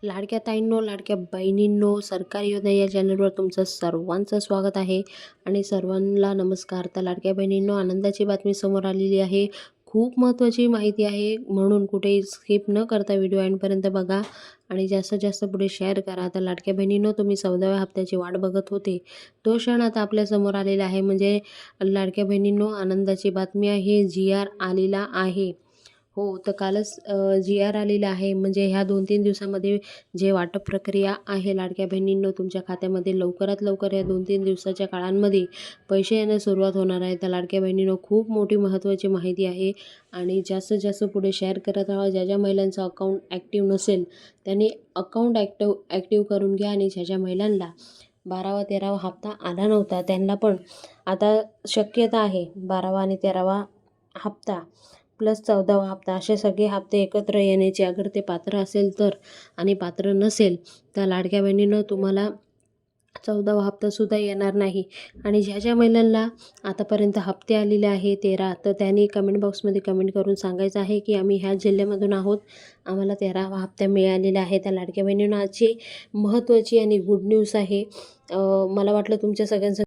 लाडक्या ताईंनो, लाडक्या बहिणींनो, सरकारी योजना या चॅनलवर तुमचं सर्वांचं स्वागत आहे आणि सर्वांना नमस्कार. तर लाडक्या बहिणींनो, आनंदाची बातमी समोर आलेली आहे. खूप महत्त्वाची माहिती आहे, म्हणून कुठेही स्किप न करता व्हिडिओ एंडपर्यंत बघा आणि जास्तीत जास्त पुढे शेअर करा. तर लाडक्या बहिणींनो, तुम्ही 14व्या हप्त्याची वाट बघत होते, तो क्षण आता आपल्यासमोर आलेला आहे. म्हणजे लाडक्या बहिणींनो, आनंदाची बातमी आहे, GR आलेला आहे. हो, तर कालच GR आलेला आहे. म्हणजे ह्या 2-3 दिवसामध्ये जे वाटप प्रक्रिया आहे लाडक्या बहिणींनो, तुमच्या खात्यामध्ये लवकरात लवकर या 2-3 दिवसाच्या काळांमध्ये पैसे येण्यास सुरुवात होणार आहे. तर लाडक्या बहिणींनो, खूप मोठी महत्त्वाची माहिती आहे आणि जास्तीत जास्त पुढे शेअर करत राहा. ज्या ज्या महिलांचं अकाउंट ॲक्टिव्ह नसेल त्यांनी अकाउंट ॲक्टिव्ह करून घ्या आणि ज्या ज्या महिलांना 12वा 13वा हप्ता आला नव्हता त्यांना पण आता शक्यता आहे 12वा आणि 13वा हप्ता प्लस 14वा हप्ता असे सगळे हप्ते एकत्र येण्याची. अगर ते पात्र असेल तर, आणि पात्र नसेल तर लाडक्या बहिणींनो, तुम्हाला 14वा हप्तासुद्धा येणार नाही. आणि ज्या ज्या महिलांना आतापर्यंत हप्ते आलेले आहे 13, तर त्यांनी कमेंट बॉक्समध्ये कमेंट करून सांगायचं आहे की आम्ही ह्याच जिल्ह्यामधून आहोत, आम्हाला 13वा हप्ता मिळालेला आहे. त्या लाडक्या बहिणींनो, आजची महत्त्वाची आणि गुड न्यूज आहे. मला वाटलं तुमच्या सगळ्यांचं